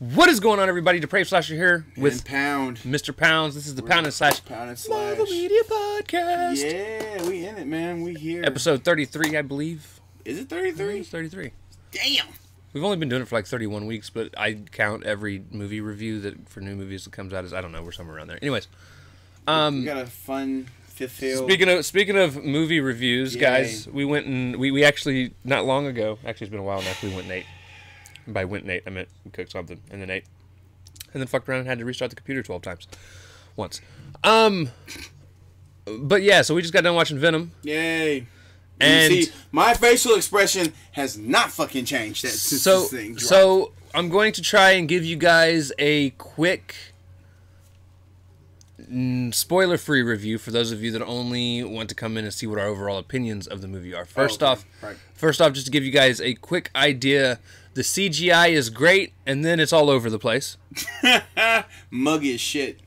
What is going on, everybody? Depraved Slasher here with and Pound. Mr. Pounds. This is the Pound and Slash Marvel Media Podcast. Yeah, we in it, man. We here. Episode 33, I believe. Is it 33? It's 33. Damn. We've only been doing it for like 31 weeks, but I count every movie review that for new movies that comes out as, I don't know, we're somewhere around there. Anyways. We got a fun fulfill. Speaking of movie reviews, guys, we went and we actually, not long ago, actually it's been a while now, we went and ate. By went and ate, I meant we cooked something and then ate. And then fucked around and had to restart the computer 12 times. Once. But yeah, so we just got done watching Venom. Yay. And you see, my facial expression has not fucking changed since this thing dropped. So I'm going to try and give you guys a quick spoiler-free review for those of you that only want to come in and see what our overall opinions of the movie are. First off, just to give you guys a quick idea, the CGI is great, and then it's all over the place. Muggy as shit.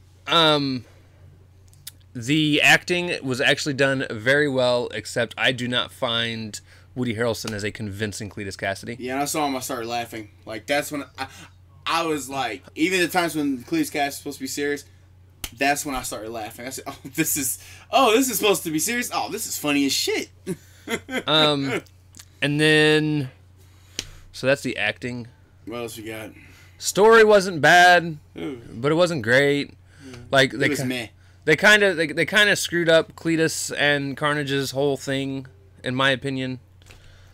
The acting was actually done very well, except I do not find Woody Harrelson as a convincing Cletus Cassidy. Yeah, and I saw him, I started laughing. Like, that's when I was like, even the times when Cletus Cassidy was supposed to be serious, that's when I started laughing. I said, this is supposed to be serious? Oh, this is funny as shit. And then, so that's the acting. What else you got? Story wasn't bad, Ooh. but it wasn't great. Like It was meh. They kind of screwed up Cletus and Carnage's whole thing, in my opinion.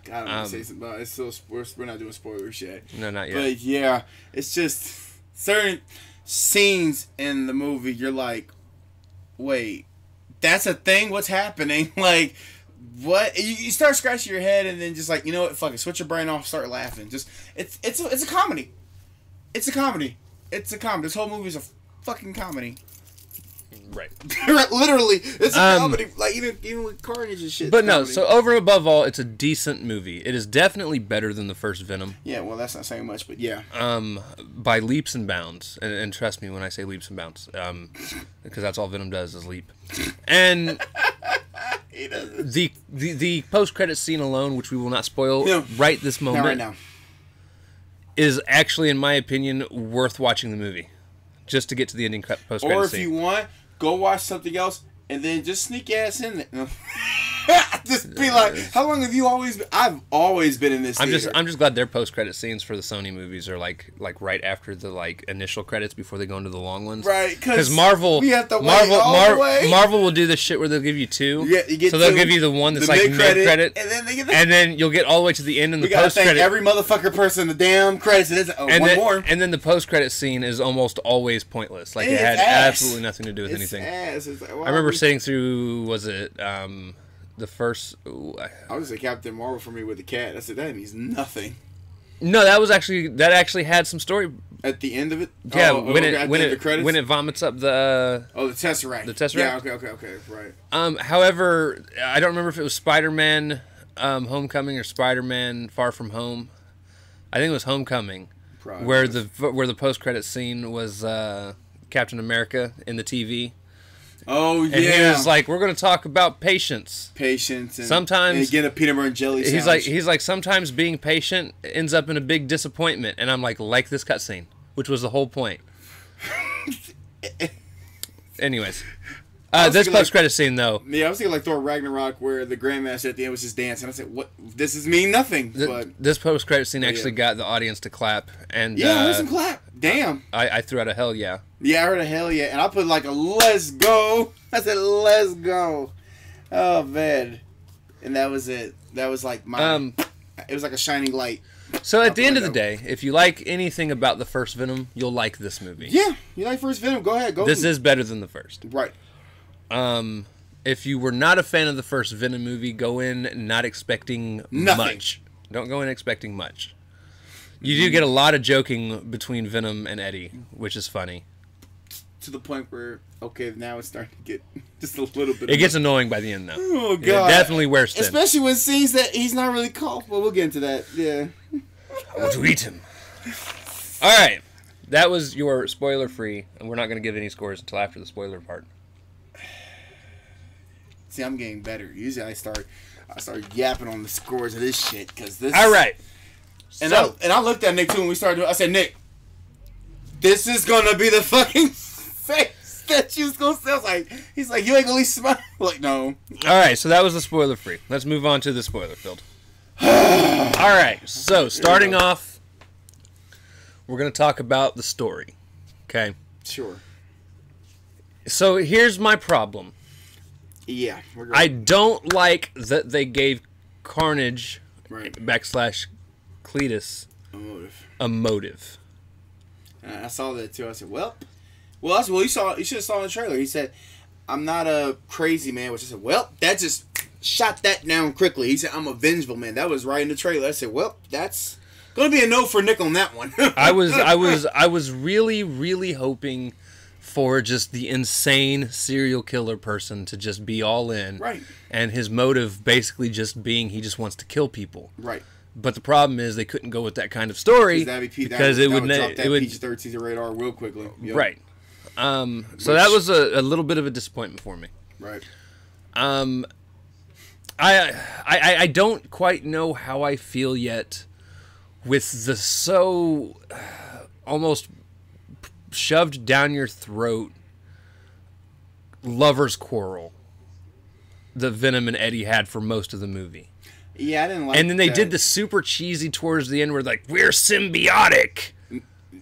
I don't want to say something about it. It's still, we're not doing spoilers yet. No, not yet. But yeah, it's just certain scenes in the movie. You're like, wait, that's a thing? What's happening? Like, what? You start scratching your head, and then just like, you know what? Fuck it. Switch your brain off. Start laughing. Just it's a comedy. It's a comedy. It's a comedy. This whole movie is a fucking comedy. Right. Literally, it's a comedy. Like even with Carnage and shit. But no, so over and above all, it's a decent movie. It is definitely better than the first Venom. Yeah, well, that's not saying much, but yeah. By leaps and bounds, and trust me when I say leaps and bounds, because that's all Venom does is leap. And He doesn't. the post-credit scene alone, which we will not spoil right this moment, Not right now, is actually, in my opinion, worth watching the movie, just to get to the ending post-credit scene. or if you want, go watch something else and then just sneak your ass in there. Just be like, how long have you always been? I've always been in this theater. I'm just glad their post-credit scenes for the Sony movies are like right after the initial credits before they go into the long ones. Right, because Marvel, we have to wait all the way. Marvel will do this shit where they'll give you two. Yeah, you get so they'll give you the one that's like mid-credit, and then they get and then you'll get all the way to the end and the post-credit. Every motherfucker person in the damn credits. And then the post-credit scene is almost always pointless. Like it had absolutely nothing to do with anything. It's like, I remember sitting through, was it the first? I was a Captain Marvel for me with the cat. I said that means nothing. No, that actually had some story at the end of it. Yeah, when it vomits up the the Tesseract. The Tesseract. Yeah, okay, right. However, I don't remember if it was Spider-Man Homecoming or Spider-Man Far From Home. I think it was Homecoming, Probably where the post-credit scene was Captain America in the TV. Oh, yeah. And he was like, we're going to talk about patience. Patience. And sometimes... And get a peanut butter and jelly sandwich. He's like, sometimes being patient ends up in a big disappointment. And I'm like this cutscene, which was the whole point. Anyways. This post-credit scene, though. Yeah, I was thinking like Thor Ragnarok, where the Grandmaster at the end was just dancing. I said, "What? This is mean nothing." This post-credit scene actually got the audience to clap. And yeah, listen, clap. Damn. I threw out a hell yeah. Yeah, I heard a hell yeah, and I put like a let's go. I said, "Let's go." Oh man, and that was it. That was like my. It was like a shining light. So at the end of the day, if you like anything about the first Venom, you'll like this movie. Yeah, you like first Venom? Go ahead, go. This is better than the first. Right. If you were not a fan of the first Venom movie, go in not expecting much. Don't go in expecting much. You do get a lot of joking between Venom and Eddie, which is funny. To the point where, okay, now it's starting to get just a little bit. It gets annoying by the end, though. Oh, God. It definitely wears thin. Especially when scenes that he's not really called. Well, we'll get into that. Yeah. I want to eat him. All right. That was your spoiler-free, and we're not going to give any scores until after the spoiler part. See, I'm getting better. Usually I start yapping on the scores of this shit because this. All right. And I looked at Nick too when we started doing. I said, Nick, this is gonna be the fucking face that you was gonna say. I was like, he's like, you ain't gonna at least smile. Like, no. Alright, so that was the spoiler free. Let's move on to the spoiler filled. Alright, so starting off, we're gonna talk about the story. Okay? Sure. So here's my problem. Yeah. I don't like that they gave Carnage right. / Cletus a motive. I saw that too. I said, well, that's you saw. You should have saw in the trailer. He said, "I'm not a crazy man," which I said, well, that just shot that down quickly. He said, "I'm a vengeful man." That was right in the trailer. I said, well, that's gonna be a no for Nick on that one. I was really, really hoping for just the insane serial killer person to just be all in, right? And his motive basically just being he just wants to kill people, right? But the problem is they couldn't go with that kind of story because it would drop that PG-13 radar real quickly, yep. Right? So that was a little bit of a disappointment for me, right? I don't quite know how I feel yet with the so almost shoved down your throat lovers quarrel that Venom and Eddie had for most of the movie. Yeah, I didn't like. And then they did the super cheesy towards the end where like, we're symbiotic.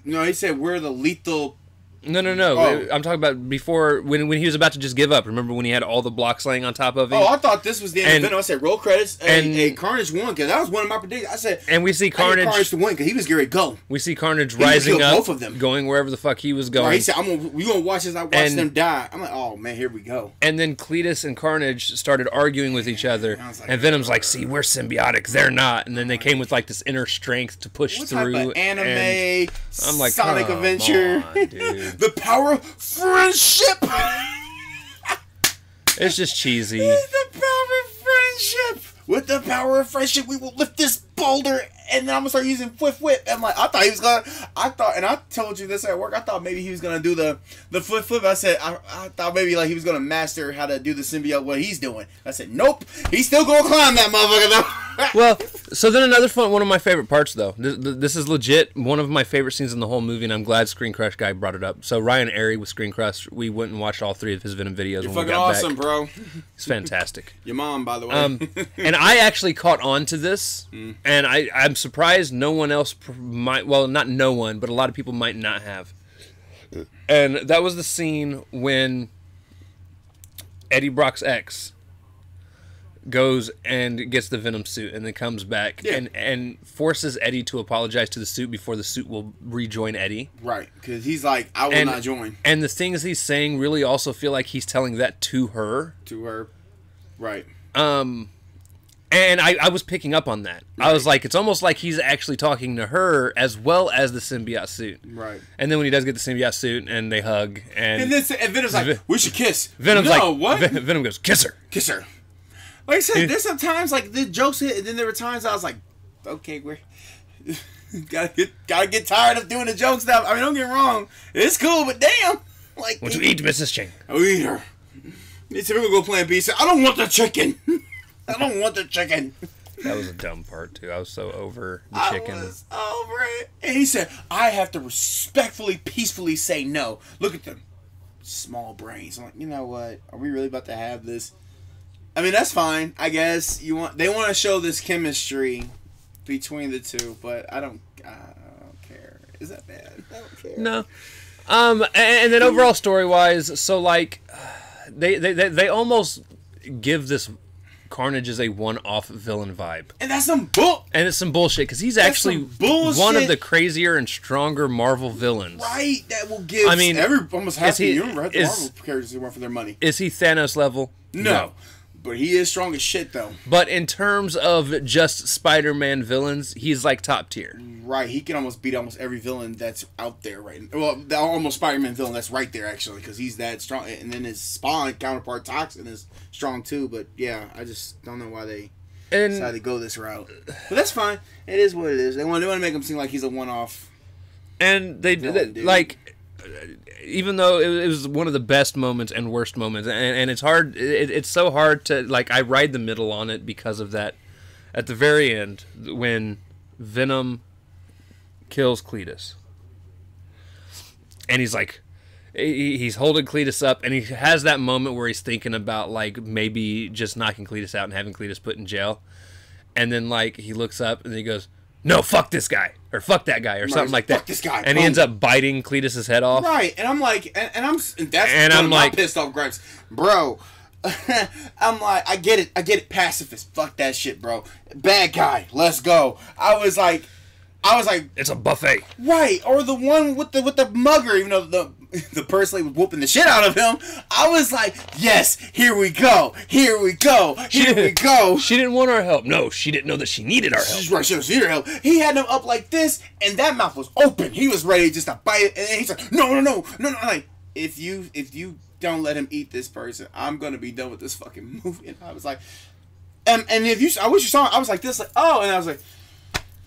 No, he said we're the lethal. No. Oh. I'm talking about before when he was about to just give up. Remember when he had all the blocks laying on top of him? Oh, I thought this was the end of Venom. I said roll credits and Carnage won because that was one of my predictions. I said, and we see Carnage to win because he was getting ready to go. We see Carnage rising up, both of them, going wherever the fuck he was going. Right, he said, "We gonna watch as I watch them die." I'm like, "Oh man, here we go." And then Cletus and Carnage started arguing with each other, and Venom's like, "See, we're symbiotic; they're not." And then they came with like this inner strength to push through. Type of anime, I'm like, Sonic Adventure, on, dude. The power of friendship. It's just cheesy. It's the power of friendship. With the power of friendship, we will lift this boulder, and then I'm gonna start using whip. I'm like, I told you this at work. I thought maybe he was gonna do the flip. I said, I thought maybe like he was gonna master how to do the symbiote. What he's doing. I said, nope. He's still gonna climb that motherfucker though. Well, so then one of my favorite parts though. This is legit one of my favorite scenes in the whole movie, and I'm glad Screen Crush guy brought it up. So Ryan Airy with Screen Crush, we went and watched all 3 of his Venom videos. You're when fucking we got awesome, back. bro. It's fantastic. Your mom, by the way. And I actually caught on to this, and I'm surprised no one else might. Well, not no one, but a lot of people might not have. And that was the scene when Eddie Brock's ex goes and gets the Venom suit and then comes back and forces Eddie to apologize to the suit before the suit will rejoin Eddie. Right, because he's like, I will not join. And the things he's saying really also feel like he's telling that to her. To her. Right. And I was picking up on that. Right. I was like, it's almost like he's actually talking to her as well as the symbiote suit. Right. And then when he does get the symbiote suit and they hug and Venom's like, we should kiss. Venom's no, like, what? Venom goes, kiss her. Kiss her. Like I said, there's sometimes like the jokes hit, and then there were times I was like, okay, we're gotta get tired of doing the joke stuff. I mean, don't get me wrong, it's cool, but damn, like, what you eat, Mrs. Ching? I'll eat her. He said, we're gonna go Plan B. He said, I don't want the chicken. I don't want the chicken. That was a dumb part too. I was so over the chicken. I was over it. And he said, I have to respectfully, peacefully say no. Look at them, small brains. I'm like, you know what? Are we really about to have this? I mean, that's fine. I guess they want to show this chemistry between the two, but I don't care. Is that bad? I don't care. No. And then overall story wise, so like they almost give this Carnage as a one-off villain vibe, and that's some bull. And it's some bullshit because he's actually one of the crazier and stronger Marvel villains. Right, that will give. I mean, almost half the universe the Marvel characters who want for their money. Is he Thanos level? No. But he is strong as shit, though. But in terms of just Spider-Man villains, he's like top tier. Right, he can almost beat almost every villain that's out there right now. Well, the almost Spider-Man villain that's right there, actually, because he's that strong. And then his Spawn counterpart, Toxin, is strong, too. But, yeah, I just don't know why they decided to go this route. But that's fine. It is what it is. They want to make him seem like he's a one-off. And they like... Even though it was one of the best moments and worst moments, and it's hard, it's so hard to, like, I ride the middle on it because of that. At the very end, when Venom kills Cletus, and he's like, he's holding Cletus up, and he has that moment where he's thinking about like maybe just knocking Cletus out and having Cletus put in jail, and then like he looks up and he goes, "No, fuck this guy," or "fuck that guy," or something like that. Fuck this guy. And he ends up biting Cletus's head off. Right, and I'm like, that's I'm like pissed off gripes, bro. I'm like, I get it, pacifist. Fuck that shit, bro. Bad guy, let's go. I was like, it's a buffet, right? Or the one with the mugger, even though the person was whooping the shit out of him. I was like, yes, here we go. She didn't want our help. No, she didn't know that she needed our help. She's right, she needed our help. He had him up like this, and that mouth was open. He was ready just to bite it, and then he's like, no. I'm like, if you don't let him eat this person, I'm gonna be done with this fucking movie. And I was like, and I wish you saw it. I was like this, like, oh, and I was like,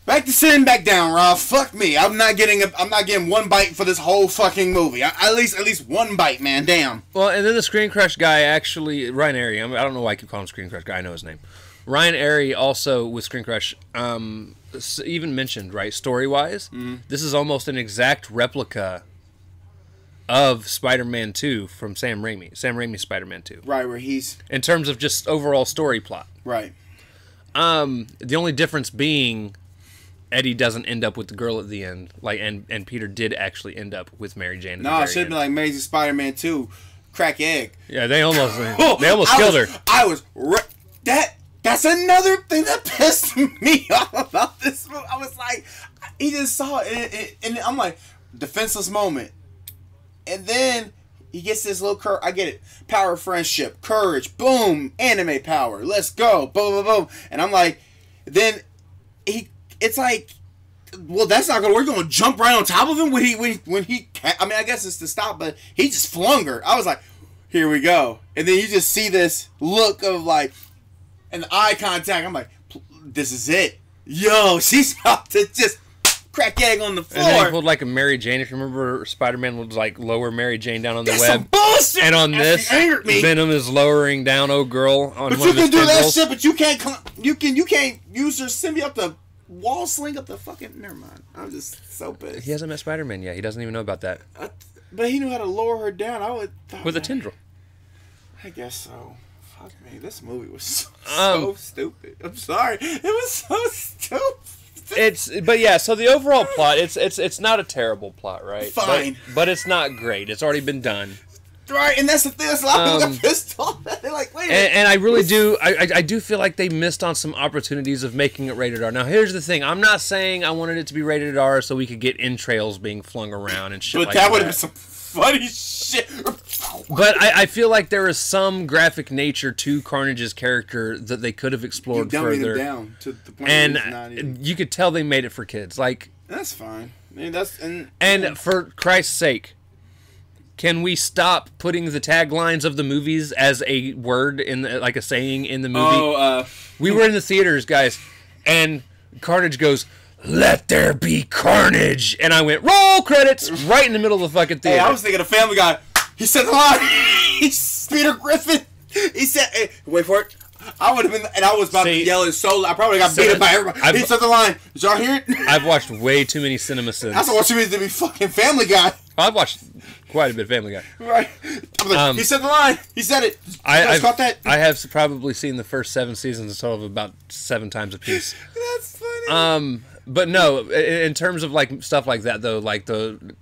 back to sitting back down, Rob. Fuck me. I'm not getting one bite for this whole fucking movie. At least one bite, man. Damn. Well, and then the Screen Crush guy actually, Ryan Airy. I don't know why I keep calling him Screen Crush guy. I know his name. Ryan Airy also with Screen Crush even mentioned, right, story-wise, this is almost an exact replica of Spider-Man 2 from Sam Raimi's Spider-Man 2. Right, where he's... in terms of just overall story plot. Right. The only difference being Eddie doesn't end up with the girl at the end, like, and Peter did actually end up with Mary Jane at the very it should have been like Amazing Spider-Man 2, crack egg. Yeah, they almost killed her. That's another thing that pissed me off about this movie. I was like, he just saw it, and I'm like, defenseless moment. And then he gets this little I get it. Power of friendship, courage, boom, anime power, let's go, boom, boom, boom. And I'm like, then it's like, well, that's not gonna work. You're gonna jump right on top of him when he. I mean, I guess it's to stop, but he just flung her. I was like, here we go. And then you just see this look of like, and the eye contact. I'm like, this is it. Yo, she's about to just crack egg on the floor. And then he pulled like a Mary Jane. If you remember, Spider-Man would like lower Mary Jane down on the web. Some bullshit. And on this, Venom is lowering down old girl on but one of his you can do tendrils. that shit, but you can't use your symbiote up the wall sling up the fucking. Never mind. I'm just so pissed. He hasn't met Spider-Man yet. He doesn't even know about that. But he knew how to lower her down. I would with a tendril. I guess so. Fuck me. This movie was so stupid. I'm sorry. It was so stupid. But yeah, so the overall plot, it's not a terrible plot, right? Fine. But it's not great. It's already been done. Right, and that's the thing. That's a lot of people got pissed off. They're like, wait a minute. And I really do. I do feel like they missed on some opportunities of making it rated R. Now, here's the thing. I'm not saying I wanted it to be rated R so we could get entrails being flung around and shit like that. But that would have been some funny shit. But I feel like there is some graphic nature to Carnage's character that they could have explored further. Down to the point and you could tell they made it for kids. Like, that's fine. I mean, and for Christ's sake, can we stop putting the taglines of the movies as a word like a saying in the movie? We were in the theaters, guys, and Carnage goes, "Let there be carnage," and I went, "Roll credits!" right in the middle of the fucking theater. Hey, I was thinking of Family Guy. He said the line. He's Peter Griffin. He said, hey, wait for it. I would have been, and I was about to yell it so loud. I probably got beat up by everybody. He said the line. Did y'all hear it? I've watched way too many Cinema Sins. That's what you mean to be fucking Family Guy. I've watched quite a bit of Family Guy. Right. Like, he said the line. He said it. I caught that. I have probably seen the first 7 seasons a total of about 7 times a piece. That's funny. But no, in terms of like stuff like that though, like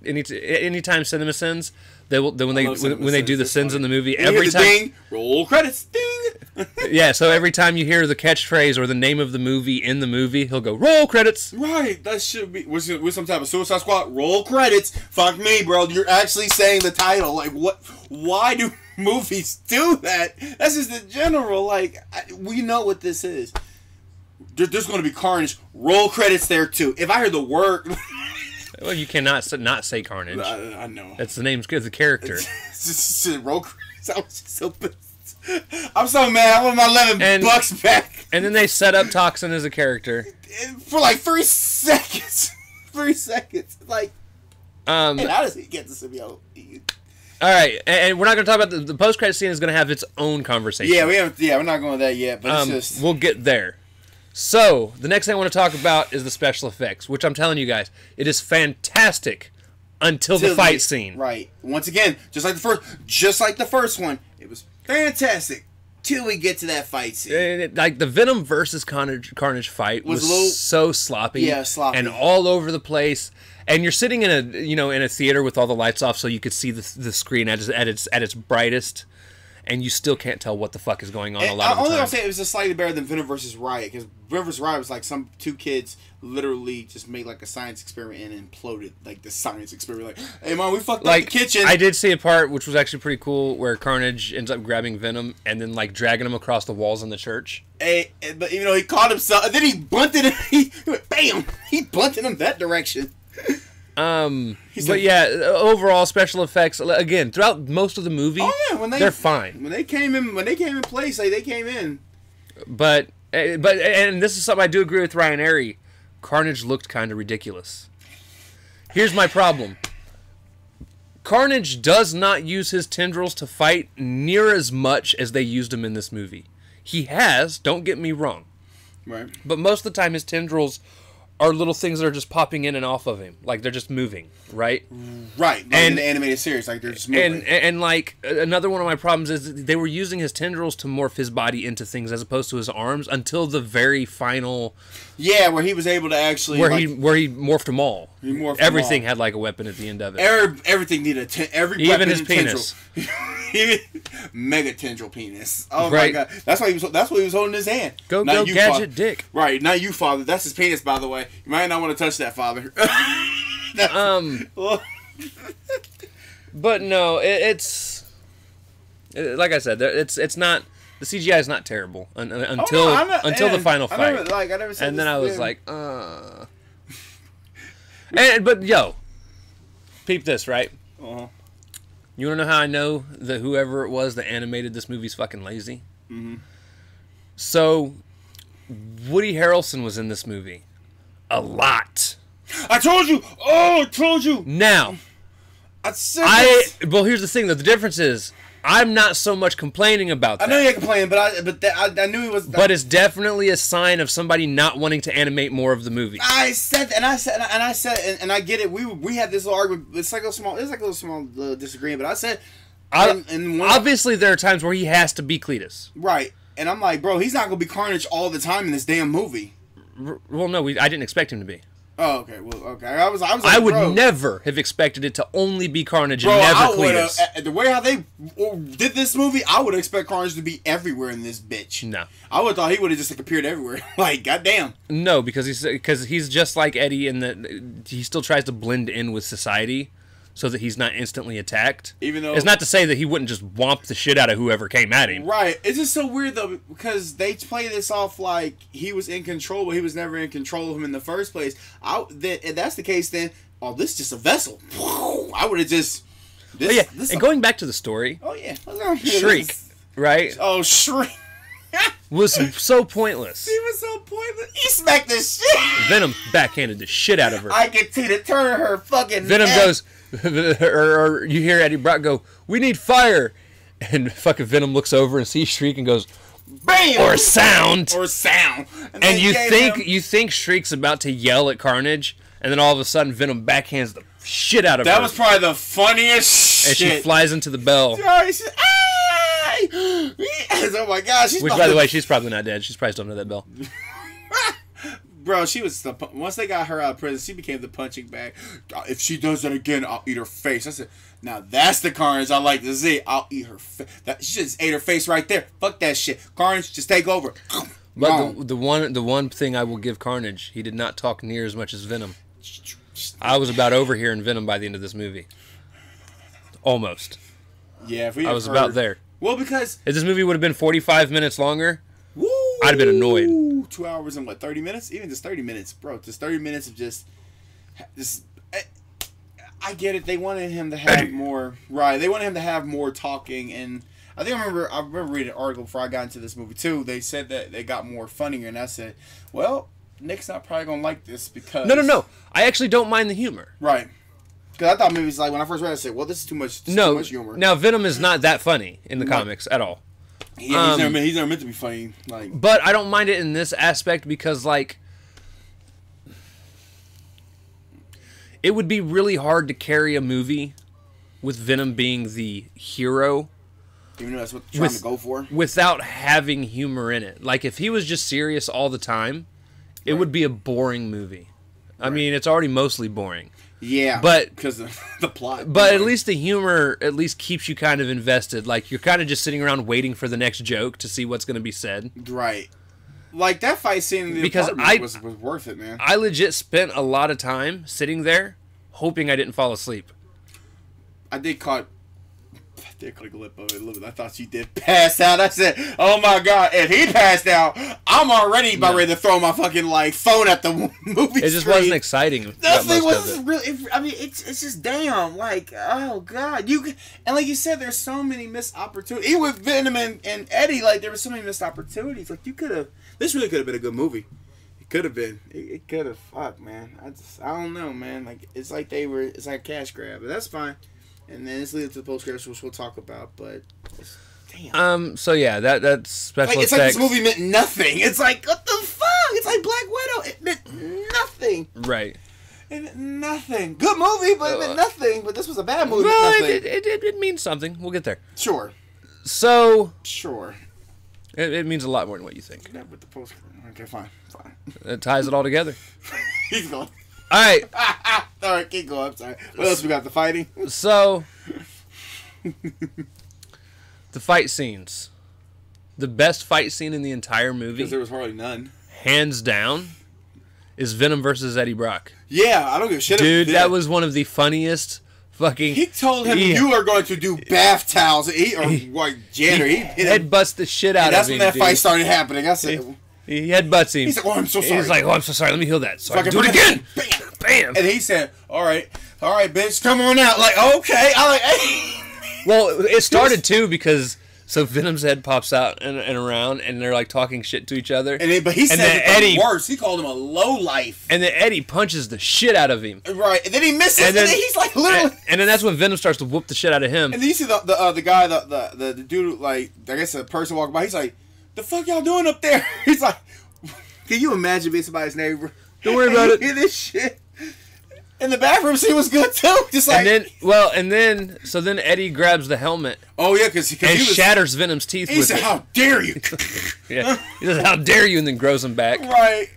anytime Cinema Sins, when they do the sins in the movie, every time ding, roll credits, ding. Yeah, so every time you hear the catchphrase or the name of the movie in the movie, he'll go roll credits. Right, that should be with some type of Suicide Squad. Roll credits. Fuck me, bro. You're actually saying the title. Like what? Why do movies do that? That's just the general. Like we know what this is. There's going to be Carnage. Roll credits there too. If I hear the word. Well, you cannot not say Carnage. I know. That's the name of the character. Just roll credits. I was just so pissed. I'm so mad. I want my $11 back. And then they set up Toxin as a character for like 3 seconds. 3 seconds. Like, and how does he get the symbiote? All right, and we're not going to talk about the post-credit scene. Is going to have its own conversation. Yeah, we're not going to that yet. But it's just we'll get there. So the next thing I want to talk about is the special effects, which I'm telling you guys, it is fantastic until the fight scene. Right. Once again, just like the first one, it was fantastic till we get to that fight scene. Like the Venom versus Carnage fight was so sloppy. Yeah, sloppy. And all over the place. And you're sitting in a theater with all the lights off, so you could see the screen at its brightest, and you still can't tell what the fuck is going on a lot of the time. I'll say it was just slightly better than Venom vs. Riot, because Venom vs. Riot was like some two kids literally just made like a science experiment and imploded like the science experiment. Like, hey man, we fucked up the kitchen. I did see a part which was actually pretty cool where Carnage ends up grabbing Venom and then like dragging him across the walls in the church. But you know he caught himself, and then he bunted him. He went, bam! He bunted him that direction. Yeah, overall special effects again throughout most of the movie. Oh yeah, they're fine. When they came in place, like they came in. But and this is something I do agree with Ryan Airy. Carnage looked kind of ridiculous. Here's my problem. Carnage does not use his tendrils to fight near as much as they used him in this movie. He has, don't get me wrong. Right. But most of the time his tendrils are little things that are just popping in and off of him. Like, they're just moving, right? Right. Like in the animated series, like, they're just moving. And like, another one of my problems is they were using his tendrils to morph his body into things as opposed to his arms until the very final... Yeah, where he was able to actually... Where he morphed them all. He morphed Everything them all. had, like, a weapon at the end of it. Everything needed every even weapon his penis. Mega tendril penis. Oh, right. my God. That's why he was holding his hand. Go, Gadget father. Dick. Right, not you, Father. That's his penis, by the way. You might not want to touch that, Father. But no, it's like I said, it's not, the CGI is not terrible until the final fight. I never said and then I was like, but yo, peep this, right? Uh-huh. You want to know how I know that whoever it was that animated this movie's fucking lazy? Mm-hmm. So, Woody Harrelson was in this movie. A lot. I told you! Oh, I told you! Now, well, here's the thing, though. The difference is, I'm not so much complaining about that. I know you're complaining, but I knew he was... But it's definitely a sign of somebody not wanting to animate more of the movie. I said, and I get it. We had this little argument. It's like a small disagreement. But I said, obviously there are times where he has to be Cletus. Right, and I'm like, bro, he's not gonna be Carnage all the time in this damn movie. Well, no, I didn't expect him to be. Oh, okay. Well, okay. I was like, I would never have expected it to only be Carnage and never Cletus. The way how they did this movie, I would expect Carnage to be everywhere in this bitch. No, I would have thought he would have just appeared everywhere. Like, goddamn. No, because he's just like Eddie in that he still tries to blend in with society, so that he's not instantly attacked. Even though it's not to say that he wouldn't just whomp the shit out of whoever came at him. Right. It's just so weird though, because they play this off like he was in control, but he was never in control of him in the first place. If that's the case, then this is just a vessel. I would have just. Going back to the story. Oh yeah. Shriek, right? Oh, Shriek. Was so pointless. He was so pointless. He smacked the shit. Venom backhanded the shit out of her. I can see the turn of her fucking Venom neck. Goes, or you hear Eddie Brock go, "We need fire," and fucking Venom looks over and sees Shriek and goes, "Bam!" Or sound. And you think Shriek's about to yell at Carnage, and then all of a sudden Venom backhands the shit out of her. That was probably the funniest and shit. And she flies into the bell. Oh my gosh! Which, by the way, she's probably not dead. She's probably still under that bell. Bro, she was once they got her out of prison, she became the punching bag. If she does that again, I'll eat her face. I said, now that's the Carnage I like to see. I'll eat her face. She just ate her face right there. Fuck that shit. Carnage, just take over. But the one thing I will give Carnage, he did not talk near as much as Venom. I was about overhearing Venom by the end of this movie. Almost. Yeah, if we I was about there. Well, because if this movie would have been 45 minutes longer, I'd have been annoyed. 2 hours and 30 minutes? Even just 30 minutes, bro. Just 30 minutes of just I get it. They wanted him to have more. Right. They wanted him to have more talking, and I remember reading an article before I got into this movie too. They said that they got more funnier, and I said, well, Nick's not probably gonna like this because no. I actually don't mind the humor. Right. Because I thought movies like when I first read it, I said, well, this is too much. Too much humor. Now Venom is not that funny in the comics at all. Yeah, he's never meant to be funny. But I don't mind it in this aspect because, like, it would be really hard to carry a movie with Venom being the hero. Even though that's what you're trying to go for. Without having humor in it. Like, if he was just serious all the time, it would be a boring movie. I mean, it's already mostly boring. Yeah, but because of the plot. But at least the humor keeps you kind of invested. Like, you're kind of just sitting around waiting for the next joke to see what's going to be said. Right. Like, that fight scene in the apartment was worth it, man. I legit spent a lot of time sitting there hoping I didn't fall asleep. I did caught a glip of it a little bit. I thought you did pass out. I said, oh my God, if he passed out, I'm already about ready to throw my fucking phone at the movie. It just wasn't exciting. Nothing was really. I mean, it's just damn. Like, oh God, and like you said, there's so many missed opportunities. Even with Venom and Eddie, like there were so many missed opportunities. Like you could have. This really could have been a good movie. It could have been. It could have. Fuck, man. I don't know, man. Like it's like it's like a cash grab, but that's fine. And then it's leading to the post credits, which we'll talk about. But damn. So yeah, that's special effects. It's like this movie meant nothing. It's like what the fuck? It's like Black Widow. It meant nothing. Right. It meant nothing. Good movie, but it meant nothing. But this was a bad movie. Well, it means something. We'll get there. Sure. So. Sure. It means a lot more than what you think. Yeah, with the post. Okay, fine. It ties it all together. He's going. All right. All right, keep going. I'm sorry. What else we got? The fighting? So, the fight scenes. The best fight scene in the entire movie. Because there was hardly none. Hands down, is Venom versus Eddie Brock. Yeah, I don't give a shit. Dude, that was one of the funniest fucking... He told him, you are going to do bath towels. He headbutts the shit out of him. That's when that fight started happening. I said... He headbutts him. He's like, oh, I'm so sorry. He's like, oh, I'm so sorry. Let me heal that. So I can do it again. Bam. Bam. And he said, all right, bitch, come on out. Like, okay. I'm like, hey. Well, it started, too, because... So Venom's head pops out and around, and they're, like, talking shit to each other. But he said Eddie worse. He called him a lowlife. And then Eddie punches the shit out of him. Right. And then he misses. And then he's, like, literally... And then that's when Venom starts to whoop the shit out of him. And then you see the guy, the dude, like, I guess a person walking by, he's like, the fuck y'all doing up there? He's like... Can you imagine being somebody's neighbor? Don't worry about it. Hear this shit. And the bathroom scene was good too. Just like and then Eddie grabs the helmet. Oh yeah, because he shatters Venom's teeth. He said, "How dare you!" Yeah, he says, "How dare you!" and then grows them back. Right.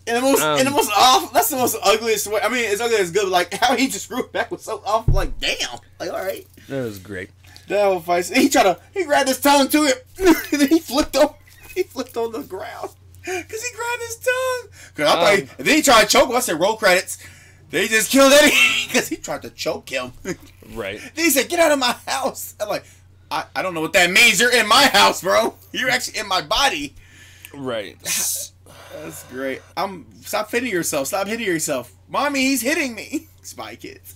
And the most awful. That's the most ugliest way. I mean, it's ugly as good, but like how he just grew back was so awful. Like damn. Like all right. That was great. That whole fight. He grabbed his tongue to it. And then he flipped on the ground. Because he grabbed his tongue. And then he tried to choke him. I said, roll credits. They just killed Eddie because he tried to choke him. Right. Then he said, get out of my house. I'm like, I don't know what that means. You're in my house, bro. You're actually in my body. Right. That's great. Stop hitting yourself. Stop hitting yourself. Mommy, he's hitting me. Spy Kids.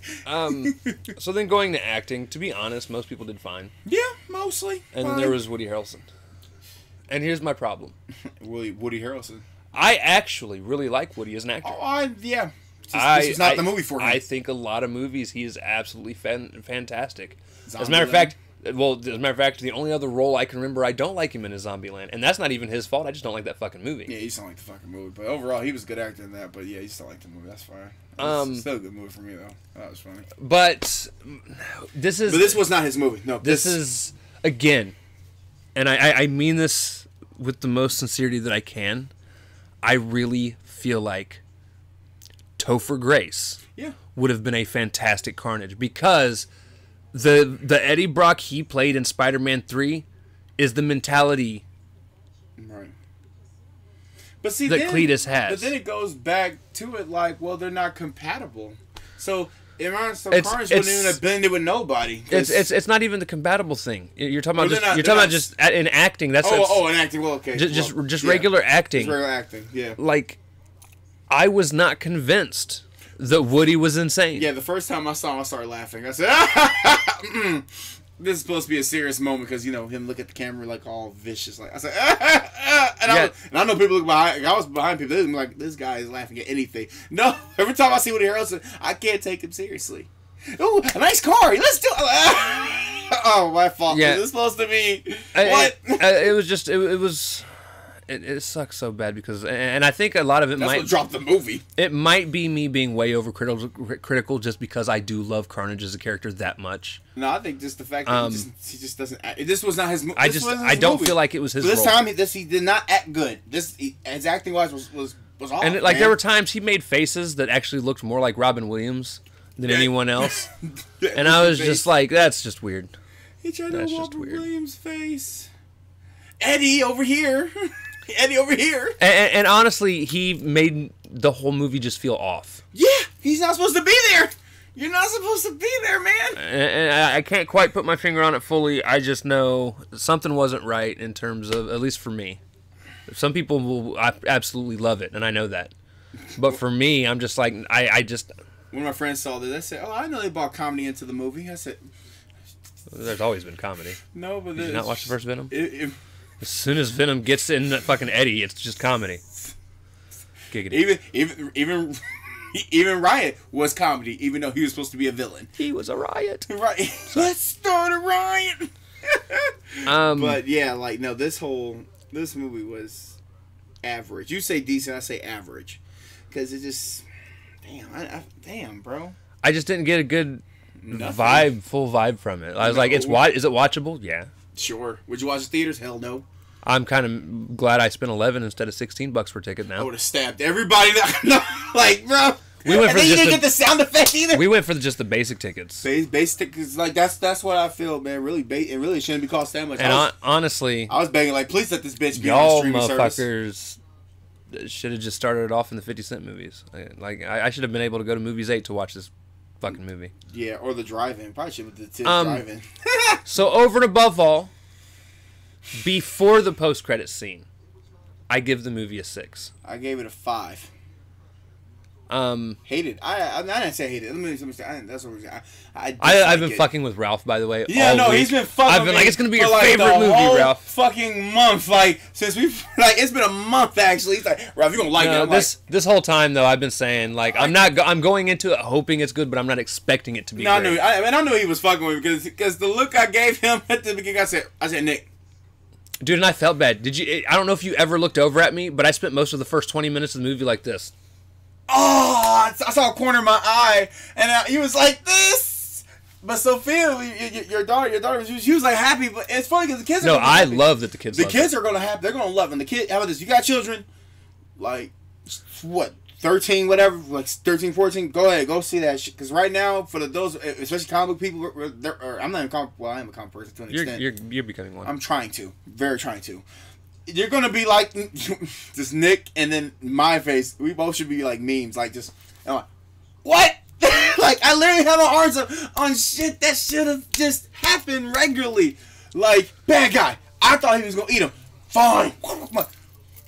So then going to acting, to be honest, most people did fine. Yeah, mostly. And then there was Woody Harrelson. And here's my problem. Woody Harrelson. I actually really like Woody as an actor. Oh, yeah. This is not the movie for him. I think a lot of movies he is absolutely fantastic. As a matter of fact, the only other role I can remember I don't like him in is Zombieland, and that's not even his fault. I just don't like that fucking movie. Yeah, you just don't like the fucking movie. But overall, he was a good actor in that. But yeah, you still like the movie. That's fine. It's still a good movie for me though. That was funny. But this was not his movie. No, this is again, and I mean this with the most sincerity that I can. I really feel like Topher Grace would have been a fantastic Carnage because the Eddie Brock he played in Spider-Man 3 is the mentality right. But see, that Cletus has. But then it goes back to it like, well, they're not compatible. So Carnage wouldn't even have blended with nobody. It's not even the compatible thing. You're talking about just in acting. That's in acting. Well, okay. Just regular acting. Just regular acting. Yeah. Like, I was not convinced that Woody was insane. Yeah, the first time I saw him, I started laughing. I said, this is supposed to be a serious moment because, him look at the camera like all vicious. Like I said, and I know people look behind. I was behind people. They were like, this guy is laughing at anything. No, every time I see Woody Harrelson, I can't take him seriously. Ooh, a nice car. Let's do it. Oh, my fault. Yeah. Is this supposed to be what? It was just it was. it sucks so bad because, and I think a lot of it That's what dropped the movie. It might be me being way overcritical just because I do love Carnage as a character that much. No, I think just the fact that he just doesn't act. This was not his movie. I don't feel like it was his role. This time, he did not act good. His acting wise was off. And there were times he made faces that actually looked more like Robin Williams than anyone else. And I was just like, that's just weird. He tried to do Robin Williams' face. Eddie over here. Eddie over here. And honestly, he made the whole movie just feel off. Yeah, he's not supposed to be there. You're not supposed to be there, man. And I can't quite put my finger on it fully. I just know something wasn't right in terms of, at least for me. Some people will absolutely love it, and I know that. But for me, I'm just like, I just... When my friends saw this, they said, "Oh, I know they brought comedy into the movie." I said... There's always been comedy. No, but... Did you not watch the first Venom? As soon as Venom gets in that fucking Eddie, it's just comedy. Giggity. Even Riot was comedy, even though he was supposed to be a villain. He was a riot. Right. Let's start a riot. But yeah, like no, this movie was average. You say decent, I say average, because it just damn, bro. I just didn't get a good full vibe from it. I was like, is it watchable? Yeah. Sure. Would you watch the theaters? Hell no. I'm kind of glad I spent $11 instead of $16 for a ticket now. I would have stabbed everybody. Like, bro. We went for you didn't get the sound effect either. We went for just the basic tickets. Basic tickets, like that's what I feel, man. Really, it really shouldn't be cost that much. And honestly, I was begging, like, please let this bitch be on the streaming service. Y'all motherfuckers should have just started it off in the 50-cent movies. Like, I should have been able to go to Movies 8 to watch this fucking movie. Yeah, or the drive-in. Probably should have did the drive-in. So over and above all, before the post-credits scene, I give the movie a 6. I gave it a 5. Hated. I didn't say hated. Let me say. That's what I've been fucking with Ralph, by the way. Yeah, no, he's been fucking. I've been like, it's gonna be your like favorite movie, Ralph. Fucking month, like since we've it's been a month actually. He's like, Ralph, you gonna like it? This whole time though, I've been saying like I'm going into it hoping it's good, but I'm not expecting it to be. No, great. I knew he was fucking with me because the look I gave him at the beginning, I said, Nick. Dude, and I felt bad. I don't know if you ever looked over at me, but I spent most of the first 20 minutes of the movie like this. Oh, I saw a corner of my eye, and he was like this. But Sophia, your daughter, she was like happy. But it's funny because the kids. No, I love that the kids. The kids are gonna have. They're gonna love it. And the kid. How about this? You got children, like what? 13, whatever, like 13, 14. Go ahead, go see that shit. Because right now, for those, especially comic book people, I'm not even comic. Well, I am a comic person to an extent. You're becoming one. I'm trying to, very trying to. You're gonna be like this Nick, and then my face. We both should be like memes, like just like, what? Like I literally have my arms up on shit that should have just happened regularly. Like bad guy. I thought he was gonna eat him. Fine.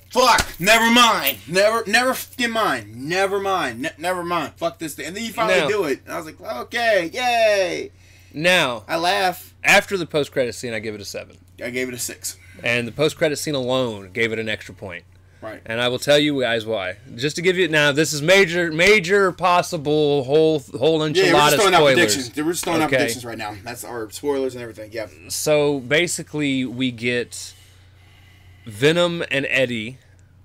Fuck. Never mind. Never fucking mind. Never mind. Never mind. Fuck this thing. And then you finally do it. And I was like, okay, yay. Now I laugh. After the post-credit scene, I give it a 7. I gave it a 6. And the post-credit scene alone gave it an extra point. Right. And I will tell you guys why. Just to give you now, this is major possible whole enchilada yeah, we're just throwing spoilers. Out predictions. We're just throwing out predictions right now. That's our spoilers and everything. Yeah. So basically, we get Venom and Eddie.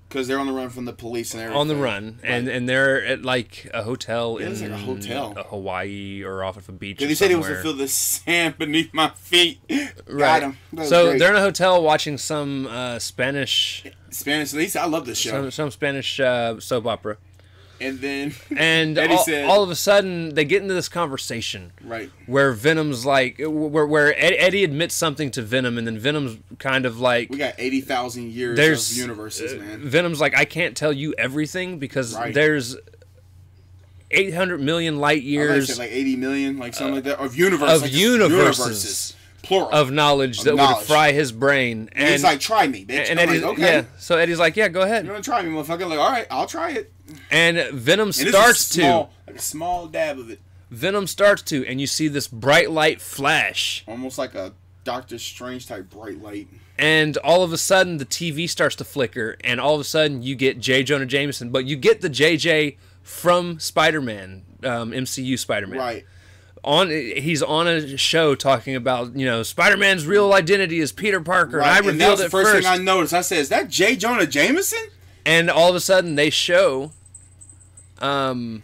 Because they're on the run from the police and everything. On the run, right. and they're at like a hotel in like a hotel. Hawaii or off of a beach. He said he was to feel the sand beneath my feet. Right. Got him. So they're in a hotel watching some Spanish. At least I love this show. Some Spanish soap opera. And then Eddie said, all of a sudden they get into this conversation, right? Where Venom's like, where Eddie admits something to Venom, and then Venom's kind of like, we got 80,000 years of universes, man. Venom's like, I can't tell you everything because there's 800 million light years, like 80 million, like something like that, of universes, universes. Plural. Of knowledge that would fry his brain. And he's like, try me, bitch. And Eddie's like, okay. Yeah. So Eddie's like, yeah, go ahead. You want to try me, motherfucker? Like, all right, I'll try it. And Venom starts like a small dab of it. Venom starts to, and you see this bright light flash. Almost like a Doctor Strange type bright light. And all of a sudden, the TV starts to flicker, and all of a sudden, you get J. Jonah Jameson. But you get the JJ from Spider-Man, MCU Spider-Man. Right. he's on a show talking about, you know, Spider-Man's real identity is Peter Parker, Right. and I And revealed that was it the first first. thing I noticed. I said, "Is that J. Jonah Jameson?" And all of a sudden, they show Tom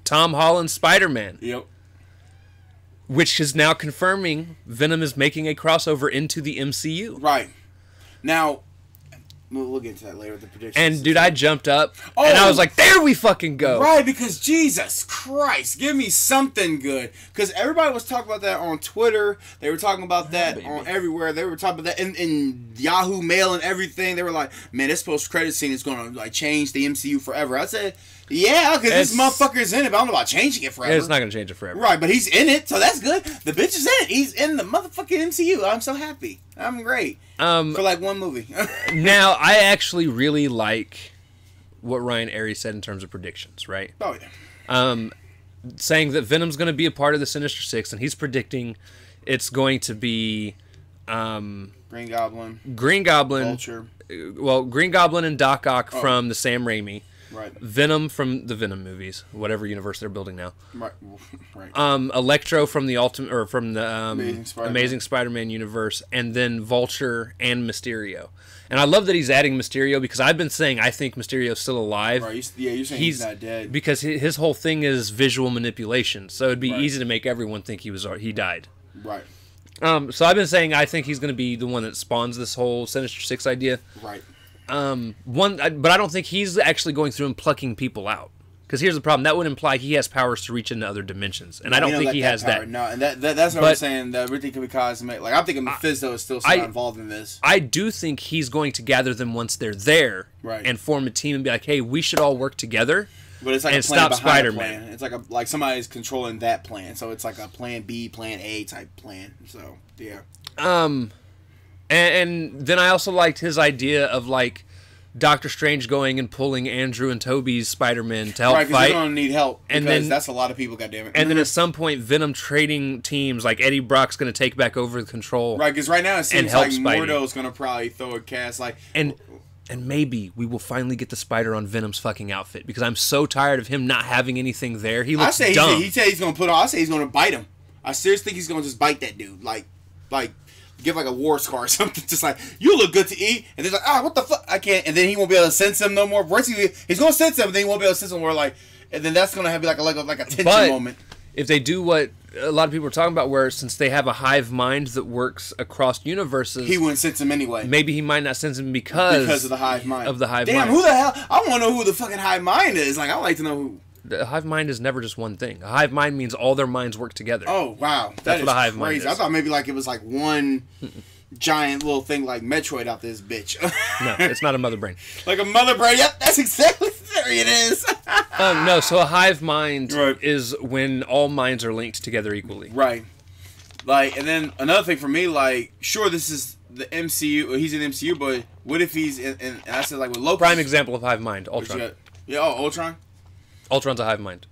Holland's Spider-Man, Yep. which is now confirming Venom is making a crossover into the MCU. Right. Now, we'll get into that later with the predictions. And dude, I jumped up and I was like, "There we fucking go!" Right, because Jesus Christ, give me something good. Because everybody was talking about that on Twitter. They were talking about that on everywhere. They were talking about that in Yahoo Mail and everything. They were like, "Man, this post-credit scene is going to like change the MCU forever." I said, "Yeah, because this motherfucker's in it, but I don't know about changing it forever." It's not going to change it forever. Right, but he's in it, so that's good. The bitch is in it. He's in the motherfucking MCU. I'm so happy. I'm great. For like one movie. Now, I actually really like what Ryan Airy said in terms of predictions, right? Oh, yeah. Saying that Venom's going to be a part of the Sinister Six, and he's predicting it's going to be Green Goblin. Vulture. Well, Green Goblin and Doc Ock from the Sam Raimi. Right. Venom from the Venom movies, whatever universe they're building now. Right. Right. Electro from the Amazing Spider-Man. Amazing Spider-Man universe, and then Vulture and Mysterio. And I love that he's adding Mysterio because I've been saying I think Mysterio's still alive. Right. You're saying he's not dead. Because his whole thing is visual manipulation, so it'd be easy to make everyone think he died. Right. So I've been saying I think he's going to be the one that spawns this whole Sinister Six idea. Right. But I don't think he's actually going through and plucking people out. Because here's the problem: that would imply he has powers to reach into other dimensions, and I don't think he has that. No, and that's what I'm saying. That everything could be cosmic. Like I'm thinking Mephisto is still involved in this. I do think he's going to gather them once they're there, and form a team and be like, "Hey, we should all work together." But it's like and a plan stop Spider-Man. Plan. It's like somebody's controlling that plan, so it's like a plan B, plan A type plan. So yeah. And then I also liked his idea of like Doctor Strange going and pulling Andrew and Toby's Spider-Man to help fight. Right, they're gonna need help. And then that's a lot of people. Goddammit. And then at some point, Venom trading teams like Eddie Brock's going to take back over the control. Right, because right now it seems like Mordo's going to probably throw a cast like. And maybe we will finally get the spider on Venom's fucking outfit because I'm so tired of him not having anything there. He looks dumb. He said he's going to put on. I say he's going to bite him. I seriously think he's going to just bite that dude. Like give like a war scar or something. Just like, you look good to eat. And they're like, what the fuck? I can't. And then he won't be able to sense him no more. He's going to sense him, but then he won't be able to sense him more like. And then that's going to have like a tension moment. If they do what a lot of people are talking about, where since they have a hive mind that works across universes, he wouldn't sense him anyway. Maybe he might not sense him because of the hive mind. Damn, who the hell? I want to know who the fucking hive mind is. Like, I like to know who. The hive mind is never just one thing. A hive mind means all their minds work together. Oh wow, that's what a hive mind is. I thought maybe like it was like one giant little thing like Metroid out this bitch. No, it's not a mother brain. Like a mother brain. Yep, that's exactly there it is. No, so a hive mind is when all minds are linked together equally. Right. Like, and then another thing for me, like, sure, this is the MCU. He's in the MCU, but what if he's in? And I said like with Loki. Prime example of hive mind, Ultron. Ultron. Ultron's a hive mind.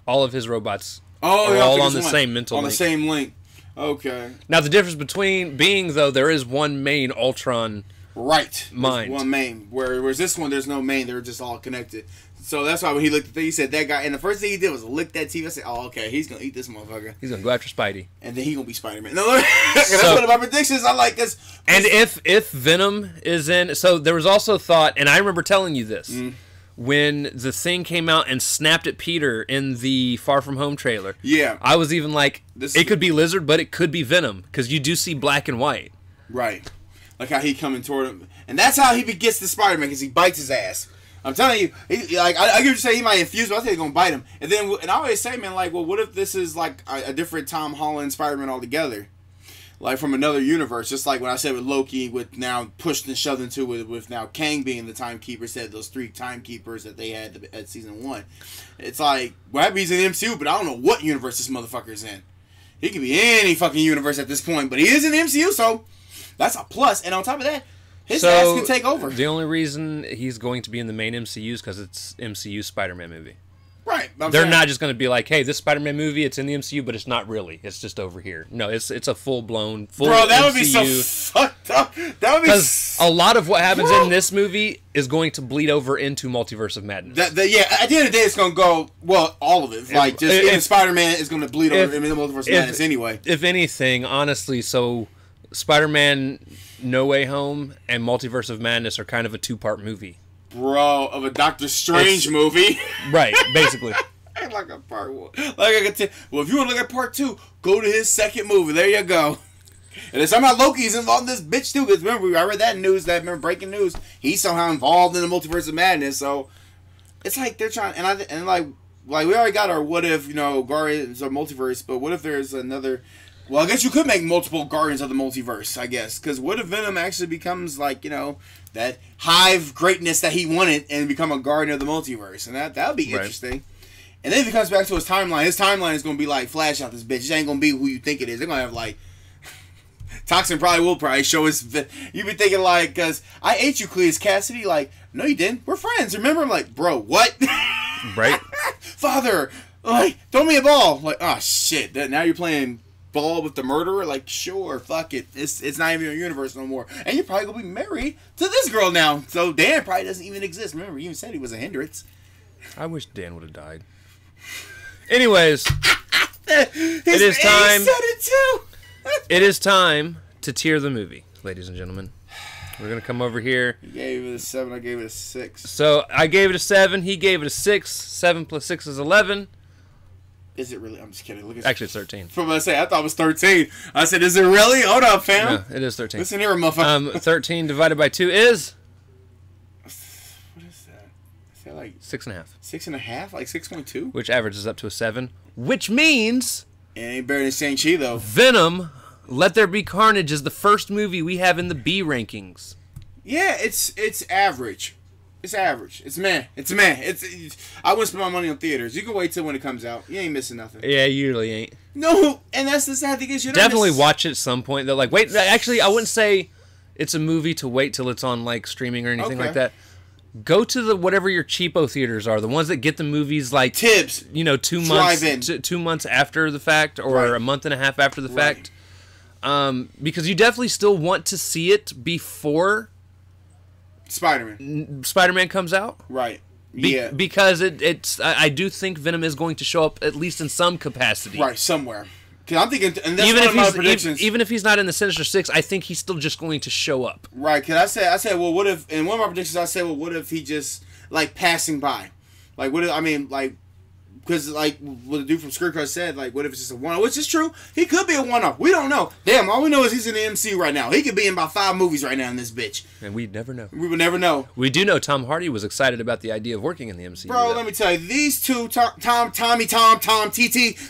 All of his robots are all on the same mental link. On the same link. Okay. Now the difference between being though there is one main Ultron mind. One main. Whereas this one there's no main, they're just all connected. So that's why when he looked at the thing, he said that guy, and the first thing he did was lick that TV. I said, "Oh, okay, he's gonna eat this motherfucker. He's gonna go after Spidey, and then he's gonna be Spider-Man." No, that's one of my predictions. I like this. And if Venom is in, so there was also thought, and I remember telling you this when the Thing came out and snapped at Peter in the Far From Home trailer. Yeah, I was even like, it could be Lizard, but it could be Venom because you do see black and white. Right, like how he coming toward him, and that's how he gets the Spider-Man because he bites his ass. I'm telling you, I get you say he might infuse, but I think he's gonna bite him. And then, and I always say, man, like, well, what if this is like a different Tom Holland Spider-Man altogether, like from another universe? Just like when I said with Loki, with now pushed and shoved into with now Kang being the timekeeper, said those 3 timekeepers that they had at season 1. It's like, well, he's in the MCU, but I don't know what universe this motherfucker's in. He could be any fucking universe at this point, but he is in the MCU, so that's a plus. And on top of that, his ass can take over. The only reason he's going to be in the main MCU is because it's MCU Spider-Man movie. Right. They're not just going to be like, hey, this Spider-Man movie, it's in the MCU, but it's not really. It's just over here. No, it's a full-blown, full Bro, that MCU. would be so fucked up. That would be a lot of what happens in this movie is going to bleed over into Multiverse of Madness. Yeah, at the end of the day, it's going to go, well, all of it. Like, just even Spider-Man is going to bleed over into the Multiverse of Madness anyway. If anything, honestly, so Spider-Man No Way Home and Multiverse of Madness are kind of a two-part movie. Bro, of a Doctor Strange movie. Right, basically. Like a part one. Like I could tell. Well, if you want to look at part 2, go to his second movie. There you go. And then somehow Loki's involved in this bitch too. Because remember, I read that news. Breaking news. He's somehow involved in the Multiverse of Madness. So it's like they're trying. And like we already got our what if, Guardians of Multiverse. But what if there's another? Well, I guess you could make multiple Guardians of the Multiverse, I guess. Because what if Venom actually becomes, like, that hive greatness that he wanted and become a Guardian of the Multiverse? And that would be interesting. And then if he comes back to his timeline is going to be like, Flash out this bitch. It ain't going to be who you think it is. They're going to have, like... Toxin will probably show his... You be thinking, like, because I ate you, Cletus Cassidy. Like, no, you didn't. We're friends. Remember? I'm like, bro, what? Right. Father, like, throw me a ball. Like, oh, shit. Now you're playing... ball with the murderer, like, sure, fuck it. It's not even your universe no more. And you're probably gonna be married to this girl now. So Dan probably doesn't even exist. Remember, you even said he was a hindrance. I wish Dan would have died. Anyways, it is time. He said it too. It is time to tier the movie, ladies and gentlemen. We're gonna come over here. You gave it a 7. I gave it a 6. So I gave it a 7. He gave it a 6. 7 plus 6 is 11. Is it really? I'm just kidding. Look at Actually, it's 13. From what I say, I thought it was 13. I said, is it really? Hold up, fam. No, it is 13. Listen here, motherfucker. 13 divided by 2 is... What is that? Is that like... 6.5. 6.5? Like 6.2? Which averages up to a 7. Which means... It ain't better than Shang-Chi, though. Venom, Let There Be Carnage is the first movie we have in the B rankings. Yeah, it's average. It's average. It's meh. It's meh. I wouldn't spend my money on theaters. You can wait till when it comes out. You ain't missing nothing. Yeah, you usually ain't. No, and that's the sad thing is you're definitely watch it at some point. They're like, wait, actually, I wouldn't say it's a movie to wait till it's on like streaming or anything like that. Go to the whatever your cheapo theaters are, the ones that get the movies like tips. 2 months, 2 months after the fact, or a month and a half after the fact. Because you definitely still want to see it before Spider-Man comes out. Right. Yeah. Because I do think Venom is going to show up at least in some capacity. Right, somewhere. Cause I'm thinking, and that's one of my predictions. Even if he's not in the Sinister Six, I think he's still just going to show up. Right. Cause I said, well, what if? In one of my predictions, I said, well, what if he just like passing by? Like, what if? I mean, like. Because, like, what the dude from Scarecrow said, like, what if it's just a one-off? Which is true. He could be a one-off. We don't know. Damn, all we know is he's in the MCU right now. He could be in about 5 movies right now in this bitch. And we'd never know. We would never know. We do know Tom Hardy was excited about the idea of working in the MCU. Bro, let me tell you, these two, Tom, TT,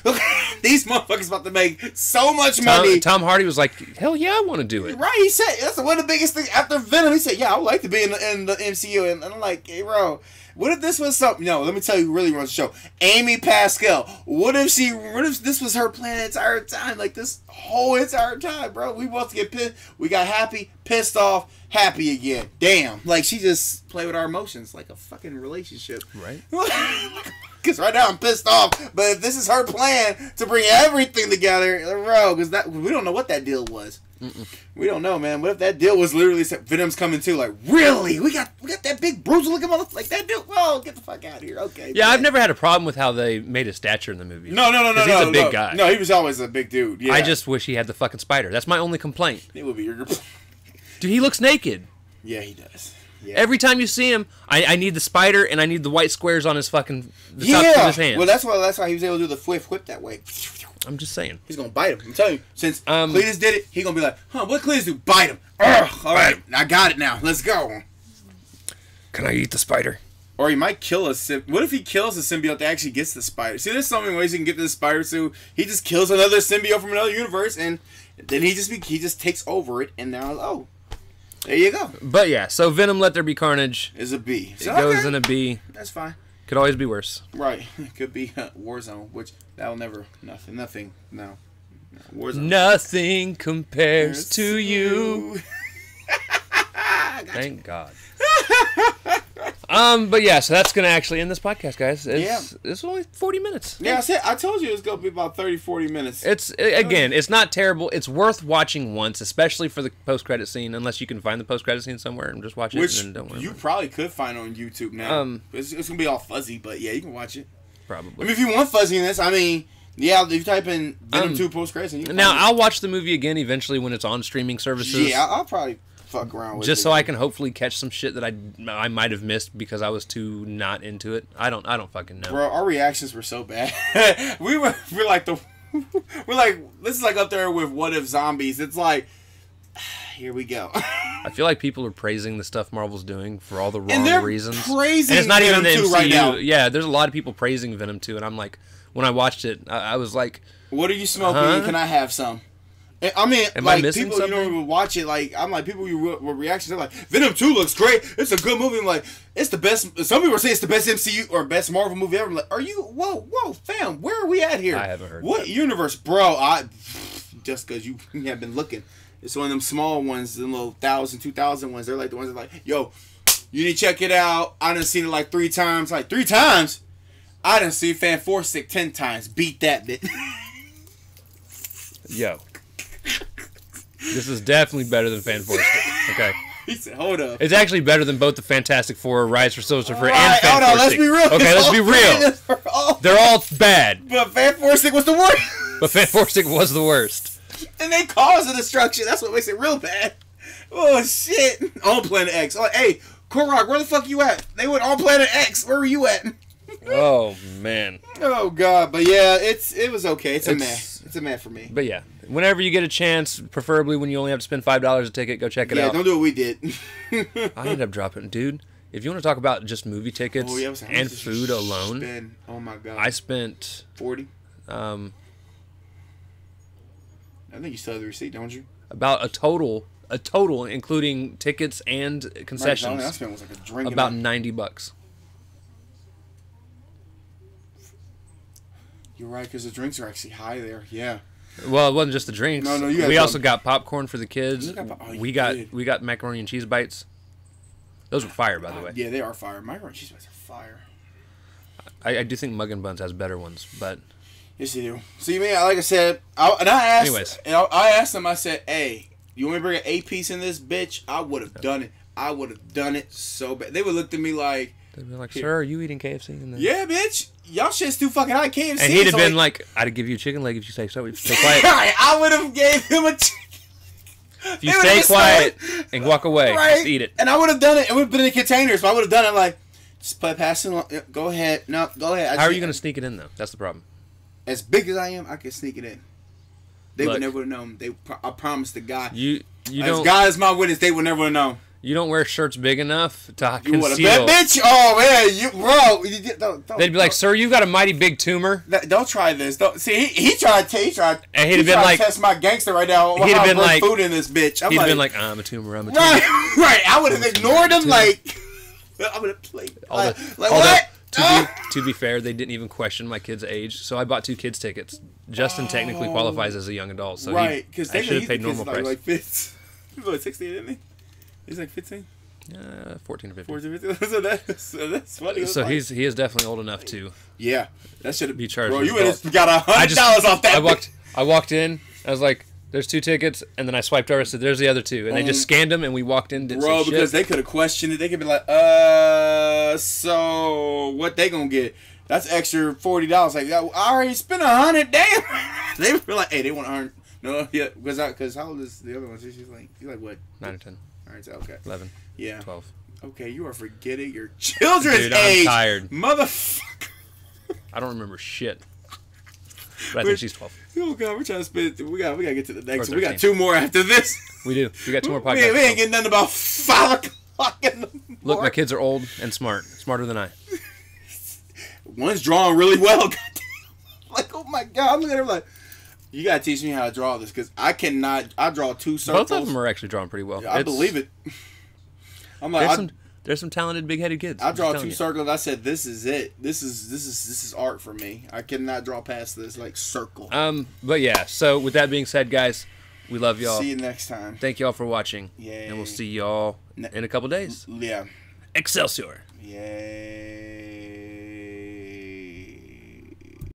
look, these motherfuckers about to make so much money. Tom Hardy was like, hell yeah, I want to do it. Right, he said, that's one of the biggest things. After Venom, he said, yeah, I would like to be in the MCU. And I'm like, hey, bro. What if this was something? No, let me tell you who really runs the show. Amy Pascal. What if this was her plan the entire time? Like, this whole entire time, bro. We both get pissed. We got happy, pissed off, happy again. Damn. Like, she just played with our emotions like a fucking relationship. Right. Because right now I'm pissed off. But if this is her plan to bring everything together, bro, because we don't know what that deal was. We don't know, man. What if that deal was literally Venom's coming too? Like, really? We got that big bruiser looking motherfucker like that dude? Well, get the fuck out of here. Okay. Yeah, man. I've never had a problem with how they made his stature in the movie. No. He's a big guy. No, he was always a big dude. Yeah. I just wish he had the fucking spider. That's my only complaint. It would be your complaint. Dude, he looks naked. Yeah, he does. Yeah. Every time you see him, I need the spider and I need the white squares on his fucking top of his hand. Well, that's why he was able to do the whip that way. I'm just saying. He's gonna bite him. I'm telling you. Since Cletus did it, he's gonna be like, huh, what Cletus do? Bite him. All right, I got it now. Let's go. Can I eat the spider? Or he might kill a what if he kills a symbiote that actually gets the spider? See, there's so many ways you can get this spider suit. He just kills another symbiote from another universe, and then he just takes over it, and now, there you go. But yeah, so Venom Let There Be Carnage is a B. It goes in a B. That's fine. Could always be worse. Right. It could be Warzone, which that'll never, nothing, no. Warzone. Nothing compares to you. Thank God. But yeah, so that's gonna actually end this podcast, guys. It's only 40 minutes. Yeah, I told you it's gonna be about 30, 40 minutes. It's not terrible. It's worth watching once, especially for the post-credit scene, unless you can find the post-credit scene somewhere and just watch it. Which and don't worry you probably could find on YouTube now. It's gonna be all fuzzy, but yeah, you can watch it. Probably. I mean, if you want fuzziness, I mean, yeah, if you type in Venom 2 post-credits, you can now I'll watch the movie again eventually when it's on streaming services. Yeah, I'll probably fuck around with it. Just so I can hopefully catch some shit that I might have missed because I was too not into it. I don't fucking know. Bro, our reactions were so bad. we're like this is like up there with What If Zombies. It's like, here we go. I feel like people are praising the stuff Marvel's doing for all the wrong reasons. Praising and it's not Venom even the MCU. right now. Yeah, there's a lot of people praising Venom 2, and I'm like, when I watched it, I was like, what are you smoking? Huh? Can I have some? I mean, am like, I missing people, something? You know, watch it, like, I'm like, people with reactions, they're like, Venom 2 looks great. It's a good movie. I'm like, it's the best. Some people say it's the best MCU or best Marvel movie ever. I'm like, are you, whoa, fam, where are we at here? I haven't heard what that. Universe? Bro, just because you have been looking. It's one of them small ones, the little 1,000, 2,000 ones. They're like the ones that are like, yo, you need to check it out. I done seen it like 3 times. Like, 3 times? I done seen Fan 4 Stick 10 times. Beat that bit. Yo. This is definitely better than Fan 4 Stick. Okay. He said, hold up. It's actually better than both the Fantastic Four, Rise for Silver Surfer, right, and Fan 4 Stick. Let's be real. Okay, let's be real. They're all bad. But Fan 4 Stick was the worst. But Fan 4 Stick was the worst. And they caused the destruction. That's what makes it real bad. Oh, shit. On Planet X. Oh, hey, Korok, where the fuck you at? They went on Planet X. Where were you at? Oh, man. Oh, God. But, yeah, it was okay. It's a meh. It's a meh for me. But, yeah. Whenever you get a chance, preferably when you only have to spend $5 a ticket, go check it out. Yeah, don't do what we did. I ended up dropping... Dude, if you want to talk about just movie tickets and food alone... Oh, my God. I spent... 40? I think you still have the receipt, don't you? About a total, including tickets and concessions. I spent was like a drink. About $90. You're right, because the drinks are actually high there. Yeah. Well, it wasn't just the drinks. No, we also got popcorn for the kids. We did. got macaroni and cheese bites. Those were fire, by the way. Yeah, they are fire. Macaroni and cheese bites are fire. I do think Mug and Buns has better ones, but. Yes, you do. See, man, like I said, I asked them, I said, hey, you want me to bring an 8-piece in this bitch? I would have done it. I would have done it so bad. They would look at me like... They'd be like, sir, are you eating KFC? Yeah, bitch. Y'all shit's too fucking high. KFC. And he'd have been like, I'd give you a chicken leg if you stay quiet. I would have gave him a chicken. If you stay quiet and walk away, just eat it. And I would have done it. It would have been in containers, but I would have done it like, just play passing. Go ahead. No, go ahead. How are you going to sneak it in, though? That's the problem. As big as I am, I can sneak it in. They would never have known. I promise to God. You as God is my witness, they would never have known. You don't wear shirts big enough to You would conceal. have bet, bitch. Oh man, They'd be like, "Sir, you've got a mighty big tumor." Don't try this. See, he tried. And he'd have been like, "Test my gangster right now." He'd have been like, "Food in this bitch." He'd have been like, "I'm a tumor. I'm a tumor." Right. I would have ignored him. Like, I would have played. Like what? To be fair, they didn't even question my kid's age, so I bought 2 kids tickets. Justin technically qualifies as a young adult, so I should have paid normal price. Like 15. He was like 16, didn't he? He's like 15. 14 or 15. 14 or 15. So that's funny. So he is definitely old enough to. Yeah, that should be charged. Bro, you got $100 off that. I walked in. I was like, "There's 2 tickets," and then I swiped over. Said, "There's the other 2," and they just scanned them, and we walked in. Bro, because they could have questioned it. They could be like, so what they gonna get? That's extra $40. Like, I already spent $100. Damn. They were like, hey, they want $100. No, yeah, because how old is the other one? She's like what? 9 or 10. All right, so okay. 11. Yeah. 12. Okay, you are forgetting your children's Dude, age. I'm tired. Motherfucker. I don't remember shit. But I think she's 12. Oh god, we're trying to spend. We got to get to the next. Or We got 2 more after this. We do. We got 2 more podcasts. We ain't getting nothing about 5 o'clock in the morning. Look, my kids are old and smart. Smarter than I. One's drawing really well. Goddamn. Like, oh my god, I'm looking at her like, you gotta teach me how to draw this because I cannot. I draw 2 circles. Both of them are actually drawn pretty well. Yeah, I believe it. I'm like, there's some talented big-headed kids. I draw 2 circles. I said, this is it. This is art for me. I cannot draw past this like circle. But yeah. So with that being said, guys, we love y'all. See you next time. Thank y'all for watching. Yeah. And we'll see y'all in a couple days. Yeah. Excelsior. Yay.